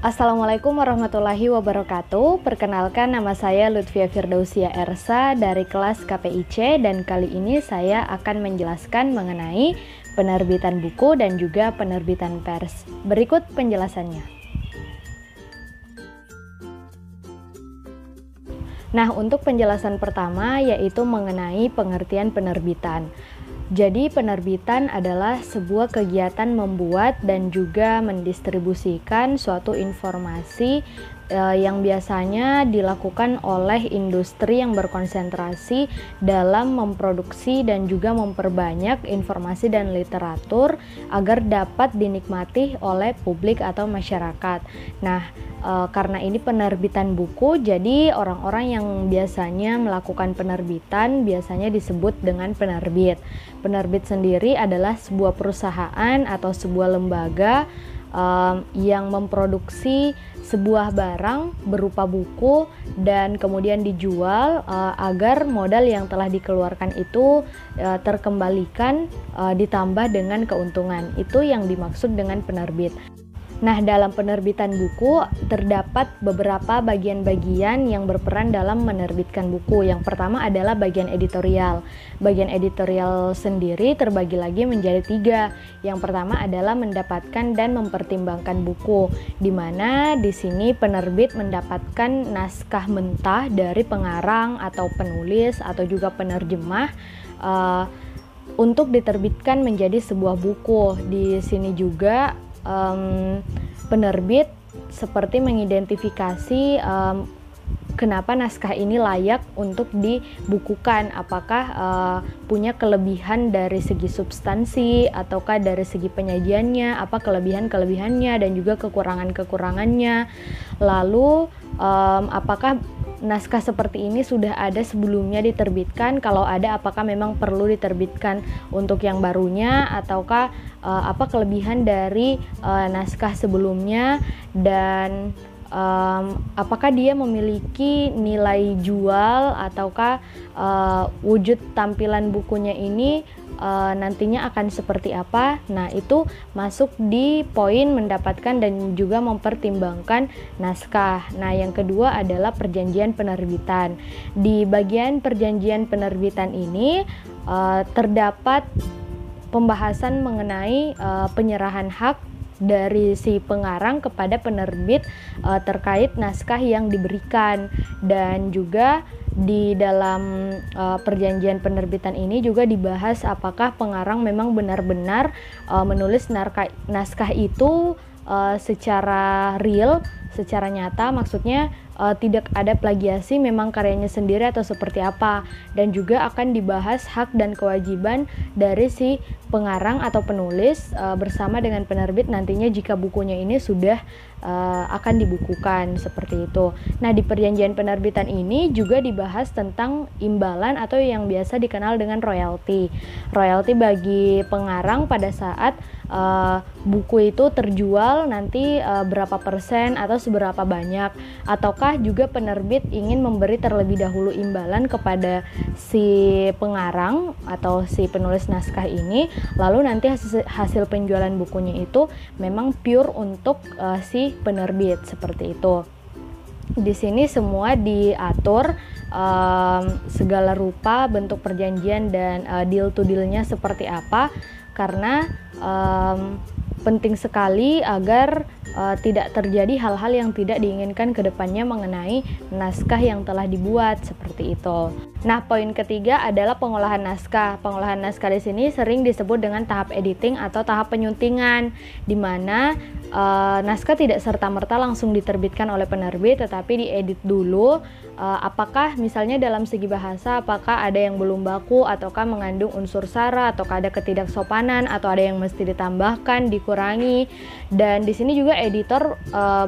Assalamualaikum warahmatullahi wabarakatuh. Perkenalkan, nama saya Lutfia Firdausia Ersa dari kelas KPIC, dan kali ini saya akan menjelaskan mengenai penerbitan buku dan juga penerbitan pers. Berikut penjelasannya. Nah, untuk penjelasan pertama yaitu mengenai pengertian penerbitan. Jadi, penerbitan adalah sebuah kegiatan membuat dan juga mendistribusikan suatu informasi yang biasanya dilakukan oleh industri yang berkonsentrasi dalam memproduksi dan juga memperbanyak informasi dan literatur agar dapat dinikmati oleh publik atau masyarakat. Nah, karena ini penerbitan buku, jadi orang-orang yang biasanya melakukan penerbitan biasanya disebut dengan penerbit. Penerbit sendiri adalah sebuah perusahaan atau sebuah lembaga yang memproduksi sebuah barang berupa buku dan kemudian dijual agar modal yang telah dikeluarkan itu terkembalikan ditambah dengan keuntungan. Itu yang dimaksud dengan penerbit. Nah, dalam penerbitan buku terdapat beberapa bagian-bagian yang berperan dalam menerbitkan buku. Yang pertama adalah bagian editorial. Bagian editorial sendiri terbagi lagi menjadi 3. Yang pertama adalah mendapatkan dan mempertimbangkan buku, di mana di sini penerbit mendapatkan naskah mentah dari pengarang atau penulis atau juga penerjemah untuk diterbitkan menjadi sebuah buku. Di sini juga penerbit seperti mengidentifikasi kenapa naskah ini layak untuk dibukukan, apakah punya kelebihan dari segi substansi ataukah dari segi penyajiannya, apa kelebihan-kelebihannya dan juga kekurangan-kekurangannya. Lalu apakah naskah seperti ini sudah ada sebelumnya diterbitkan? Kalau ada, apakah memang perlu diterbitkan untuk yang barunya, ataukah apa kelebihan dari naskah sebelumnya, dan apakah dia memiliki nilai jual ataukah wujud tampilan bukunya ini nantinya akan seperti apa. Nah, itu masuk di poin mendapatkan dan juga mempertimbangkan naskah. Nah, yang kedua adalah perjanjian penerbitan. Di bagian perjanjian penerbitan ini terdapat pembahasan mengenai penyerahan hak dari si pengarang kepada penerbit terkait naskah yang diberikan, dan juga di dalam perjanjian penerbitan ini juga dibahas apakah pengarang memang benar-benar menulis naskah itu secara real, secara nyata, maksudnya tidak ada plagiasi, memang karyanya sendiri atau seperti apa. Dan juga akan dibahas hak dan kewajiban dari si pengarang atau penulis bersama dengan penerbit nantinya jika bukunya ini sudah akan dibukukan, seperti itu. Nah, di perjanjian penerbitan ini juga dibahas tentang imbalan atau yang biasa dikenal dengan royalti. Royalti bagi pengarang pada saat buku itu terjual nanti berapa persen atau seberapa banyak, ataukah juga penerbit ingin memberi terlebih dahulu imbalan kepada si pengarang atau si penulis naskah ini, lalu nanti hasil penjualan bukunya itu memang pure untuk si penerbit, seperti itu. Di sini semua diatur segala rupa bentuk perjanjian dan deal to dealnya seperti apa, karena penting sekali agar tidak terjadi hal-hal yang tidak diinginkan ke depannya mengenai naskah yang telah dibuat, seperti itu. Nah, poin ketiga adalah pengolahan naskah. Pengolahan naskah di sini sering disebut dengan tahap editing atau tahap penyuntingan, di mana naskah tidak serta-merta langsung diterbitkan oleh penerbit, tetapi diedit dulu. Apakah misalnya dalam segi bahasa, apakah ada yang belum baku, ataukah mengandung unsur sara, ataukah ada ketidaksopanan, atau ada yang mesti ditambahkan, dikurangi. Dan di sini juga editor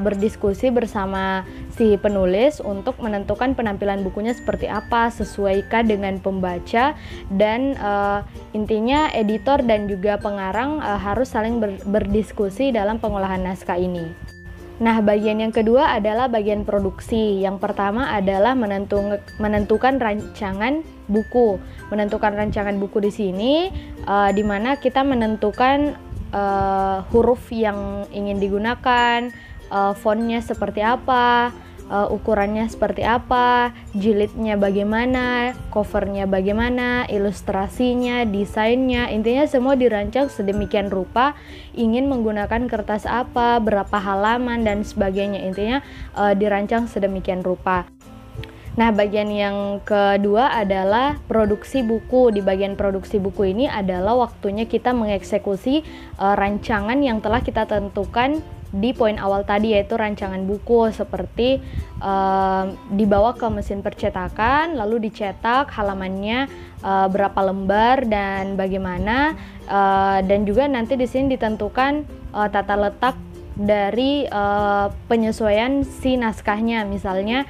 berdiskusi bersama si penulis untuk menentukan penampilan bukunya seperti apa, sesuaikah dengan pembaca, dan intinya editor dan juga pengarang harus saling berdiskusi dalam pengolahan naskah ini. Nah, bagian yang kedua adalah bagian produksi. Yang pertama adalah menentukan rancangan buku. Menentukan rancangan buku di sini di mana kita menentukan huruf yang ingin digunakan, fontnya seperti apa, ukurannya seperti apa, jilidnya bagaimana, covernya bagaimana, ilustrasinya, desainnya, intinya semua dirancang sedemikian rupa, ingin menggunakan kertas apa, berapa halaman dan sebagainya, intinya dirancang sedemikian rupa. Nah, bagian yang kedua adalah produksi buku. Di bagian produksi buku ini adalah waktunya kita mengeksekusi rancangan yang telah kita tentukan di poin awal tadi, yaitu rancangan buku, seperti dibawa ke mesin percetakan, lalu dicetak halamannya berapa lembar dan bagaimana, dan juga nanti di sini ditentukan tata letak dari penyesuaian si naskahnya. Misalnya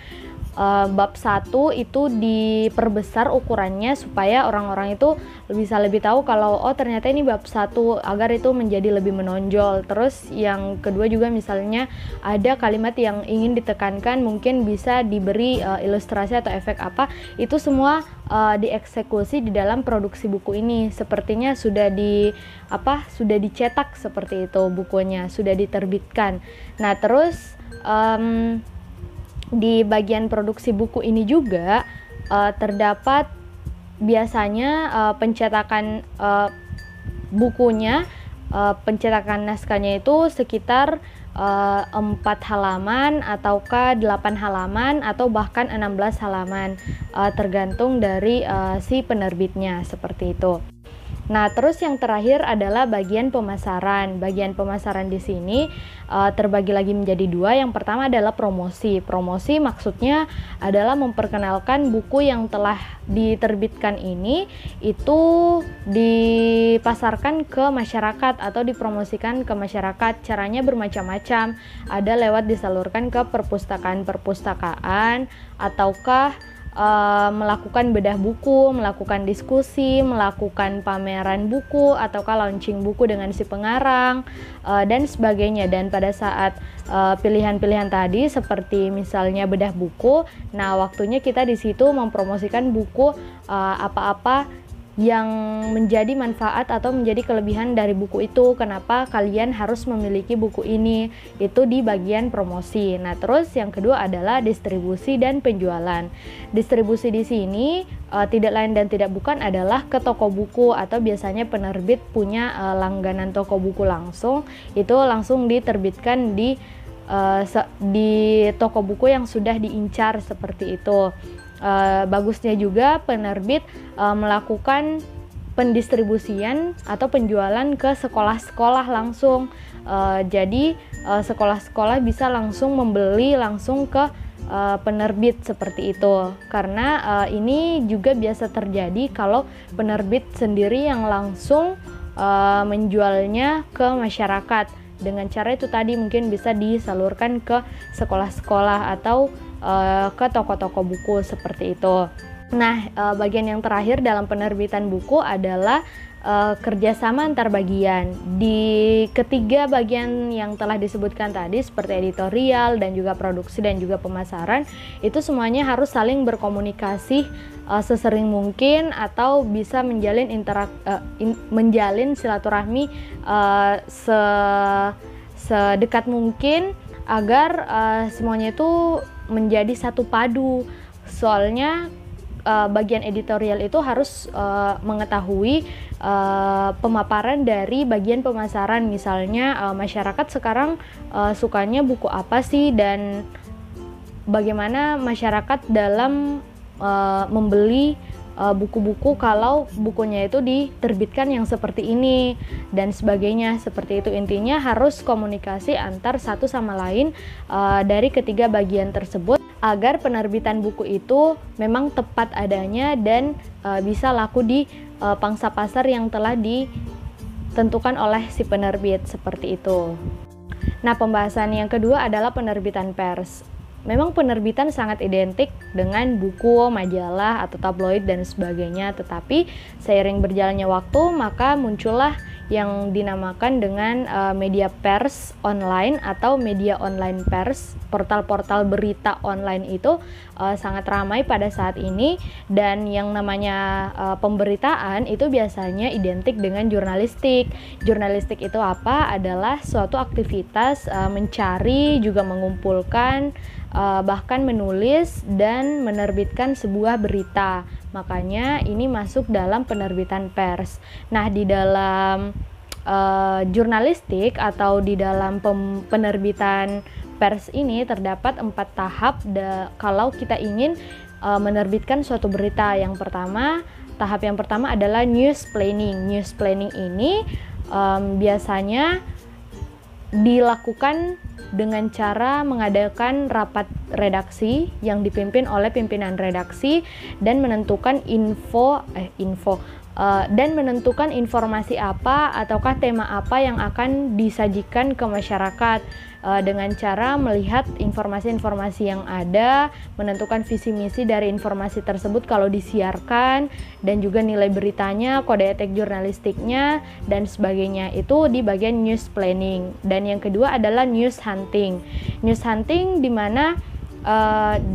bab 1 itu diperbesar ukurannya supaya orang-orang itu bisa lebih tahu kalau oh ternyata ini bab 1, agar itu menjadi lebih menonjol. Terus yang kedua juga misalnya ada kalimat yang ingin ditekankan, mungkin bisa diberi ilustrasi atau efek apa, itu semua dieksekusi di dalam produksi buku ini. Sepertinya sudah dicetak seperti itu bukunya, sudah diterbitkan. Nah, terus di bagian produksi buku ini juga terdapat biasanya pencetakan bukunya, pencetakan naskahnya itu sekitar 4 halaman ataukah 8 halaman atau bahkan 16 halaman, tergantung dari si penerbitnya, seperti itu. Nah, terus yang terakhir adalah bagian pemasaran. Bagian pemasaran di sini terbagi lagi menjadi 2. Yang pertama adalah promosi. Promosi maksudnya adalah memperkenalkan buku yang telah diterbitkan ini itu dipasarkan ke masyarakat atau dipromosikan ke masyarakat. Caranya bermacam-macam. Ada lewat disalurkan ke perpustakaan-perpustakaan, ataukah melakukan bedah buku, melakukan diskusi, melakukan pameran buku, ataukah launching buku dengan si pengarang, dan sebagainya. Dan pada saat pilihan-pilihan tadi seperti misalnya bedah buku, nah waktunya kita di situ mempromosikan buku apa-apa yang menjadi manfaat atau menjadi kelebihan dari buku itu, kenapa kalian harus memiliki buku ini, itu di bagian promosi. Nah, terus yang kedua adalah distribusi dan penjualan. Distribusi di sini tidak lain dan tidak bukan adalah ke toko buku, atau biasanya penerbit punya langganan toko buku langsung, itu langsung diterbitkan di toko buku yang sudah diincar, seperti itu. Bagusnya juga penerbit melakukan pendistribusian atau penjualan ke sekolah-sekolah langsung. Jadi sekolah-sekolah bisa langsung membeli langsung ke penerbit, seperti itu. Karena ini juga biasa terjadi kalau penerbit sendiri yang langsung menjualnya ke masyarakat. Dengan cara itu tadi mungkin bisa disalurkan ke sekolah-sekolah atau ke toko-toko buku, seperti itu. Nah, bagian yang terakhir dalam penerbitan buku adalah kerjasama antar bagian. Di ketiga bagian yang telah disebutkan tadi seperti editorial dan juga produksi dan juga pemasaran, itu semuanya harus saling berkomunikasi sesering mungkin, atau bisa menjalin silaturahmi sedekat mungkin, agar semuanya itu menjadi satu padu. Soalnya bagian editorial itu harus mengetahui pemaparan dari bagian pemasaran. Misalnya masyarakat sekarang sukanya buku apa sih, dan bagaimana masyarakat dalam membeli buku-buku kalau bukunya itu diterbitkan yang seperti ini dan sebagainya, seperti itu. Intinya harus komunikasi antar satu sama lain dari ketiga bagian tersebut, agar penerbitan buku itu memang tepat adanya dan bisa laku di pangsa pasar yang telah ditentukan oleh si penerbit, seperti itu. Nah, pembahasan yang kedua adalah penerbitan pers. Memang penerbitan sangat identik dengan buku, majalah, atau tabloid dan sebagainya, tetapi seiring berjalannya waktu maka muncullah yang dinamakan dengan media pers online atau media online pers. Portal-portal berita online itu sangat ramai pada saat ini, dan yang namanya pemberitaan itu biasanya identik dengan jurnalistik. Jurnalistik itu apa? Adalah suatu aktivitas mencari, juga mengumpulkan, bahkan menulis dan menerbitkan sebuah berita. Makanya ini masuk dalam penerbitan pers. Nah, di dalam jurnalistik atau di dalam penerbitan pers ini terdapat 4 tahap kalau kita ingin menerbitkan suatu berita. Tahap yang pertama adalah news planning. News planning ini biasanya dilakukan dengan cara mengadakan rapat redaksi yang dipimpin oleh pimpinan redaksi dan menentukan menentukan informasi apa ataukah tema apa yang akan disajikan ke masyarakat dengan cara melihat informasi-informasi yang ada, menentukan visi misi dari informasi tersebut kalau disiarkan, dan juga nilai beritanya, kode etik jurnalistiknya, dan sebagainya. Itu di bagian news planning. Dan yang kedua adalah news hunting. News hunting di mana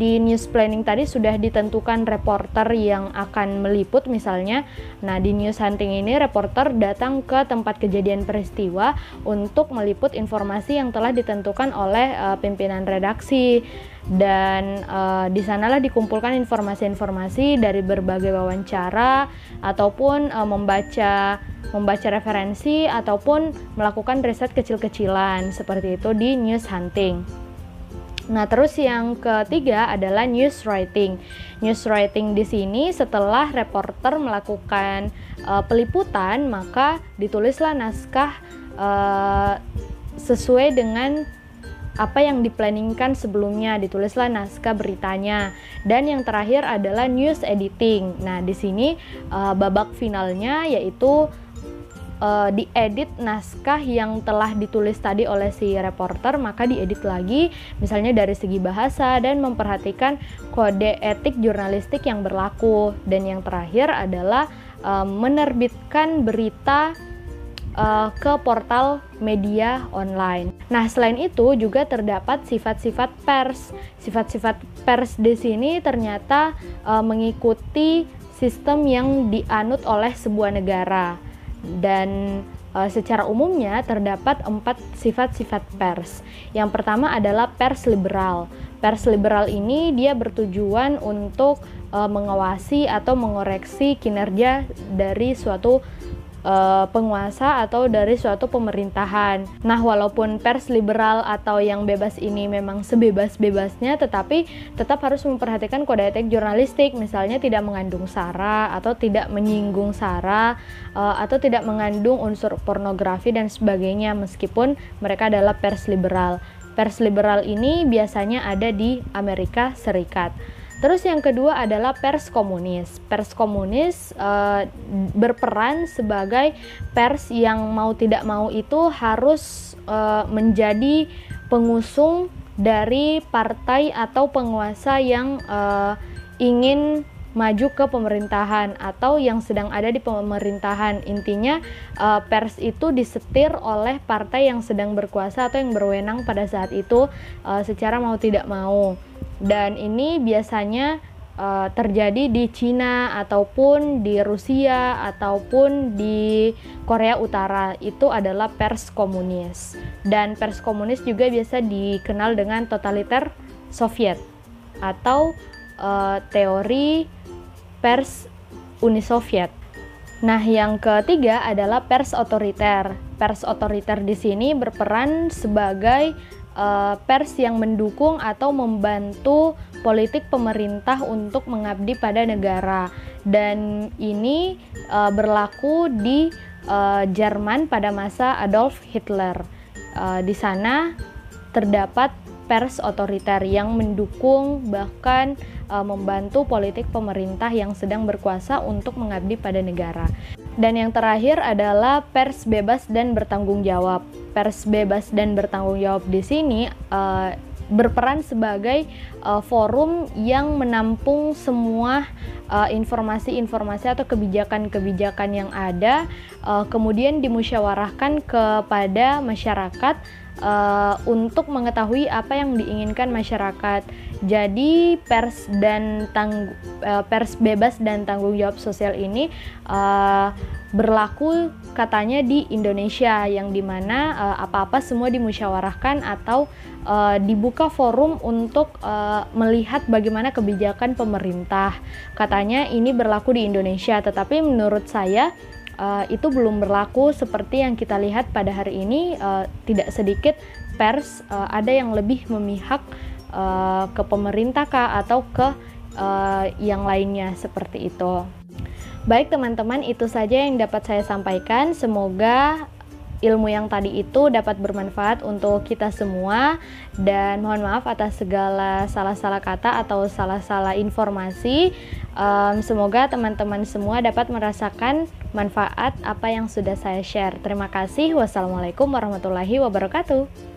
di news planning tadi sudah ditentukan reporter yang akan meliput misalnya. Nah, di news hunting ini reporter datang ke tempat kejadian peristiwa untuk meliput informasi yang telah ditentukan oleh pimpinan redaksi, dan di sanalah dikumpulkan informasi-informasi dari berbagai wawancara ataupun membaca referensi ataupun melakukan riset kecil-kecilan seperti itu di news hunting. Nah, terus yang ketiga adalah news writing. News writing di sini setelah reporter melakukan peliputan, maka ditulislah naskah sesuai dengan apa yang diplanningkan sebelumnya, ditulislah naskah beritanya. Dan yang terakhir adalah news editing. Nah, di sini babak finalnya yaitu diedit naskah yang telah ditulis tadi oleh si reporter, maka diedit lagi misalnya dari segi bahasa dan memperhatikan kode etik jurnalistik yang berlaku. Dan yang terakhir adalah menerbitkan berita ke portal media online. Nah, selain itu juga terdapat sifat-sifat pers. Sifat-sifat pers di sini ternyata mengikuti sistem yang dianut oleh sebuah negara. Dan secara umumnya terdapat 4 sifat-sifat pers. Yang pertama adalah pers liberal. Pers liberal ini dia bertujuan untuk mengawasi atau mengoreksi kinerja dari suatu penguasa atau dari suatu pemerintahan. Nah, walaupun pers liberal atau yang bebas ini memang sebebas-bebasnya, tetapi tetap harus memperhatikan kode etik jurnalistik, misalnya tidak mengandung sara atau tidak menyinggung sara atau tidak mengandung unsur pornografi dan sebagainya, meskipun mereka adalah pers liberal. Pers liberal ini biasanya ada di Amerika Serikat. Terus yang kedua adalah pers komunis. Pers komunis berperan sebagai pers yang mau tidak mau itu harus menjadi pengusung dari partai atau penguasa yang ingin maju ke pemerintahan atau yang sedang ada di pemerintahan. Intinya pers itu disetir oleh partai yang sedang berkuasa atau yang berwenang pada saat itu secara mau tidak mau. Dan ini biasanya terjadi di Cina ataupun di Rusia ataupun di Korea Utara. Itu adalah pers komunis. Dan pers komunis juga biasa dikenal dengan totaliter Soviet atau teori pers Uni Soviet. Nah, yang ketiga adalah pers otoriter. Pers otoriter di sini berperan sebagai pers yang mendukung atau membantu politik pemerintah untuk mengabdi pada negara. Dan ini berlaku di Jerman pada masa Adolf Hitler. Di sana terdapat pers otoriter yang mendukung bahkan membantu politik pemerintah yang sedang berkuasa untuk mengabdi pada negara. Dan yang terakhir adalah pers bebas dan bertanggung jawab. Pers bebas dan bertanggung jawab di sini berperan sebagai forum yang menampung semua informasi-informasi atau kebijakan-kebijakan yang ada, kemudian dimusyawarahkan kepada masyarakat untuk mengetahui apa yang diinginkan masyarakat. Jadi pers bebas dan tanggung jawab sosial ini berlaku katanya di Indonesia, yang dimana apa-apa semua dimusyawarahkan atau dibuka forum untuk melihat bagaimana kebijakan pemerintah. Katanya ini berlaku di Indonesia, tetapi menurut saya itu belum berlaku seperti yang kita lihat pada hari ini. Tidak sedikit pers ada yang lebih memihak ke pemerintah kah atau ke yang lainnya seperti itu. Baik teman-teman, itu saja yang dapat saya sampaikan. Semoga ilmu yang tadi itu dapat bermanfaat untuk kita semua, dan mohon maaf atas segala salah-salah kata atau salah-salah informasi. Semoga teman-teman semua dapat merasakan manfaat apa yang sudah saya share. Terima kasih. Wassalamualaikum warahmatullahi wabarakatuh.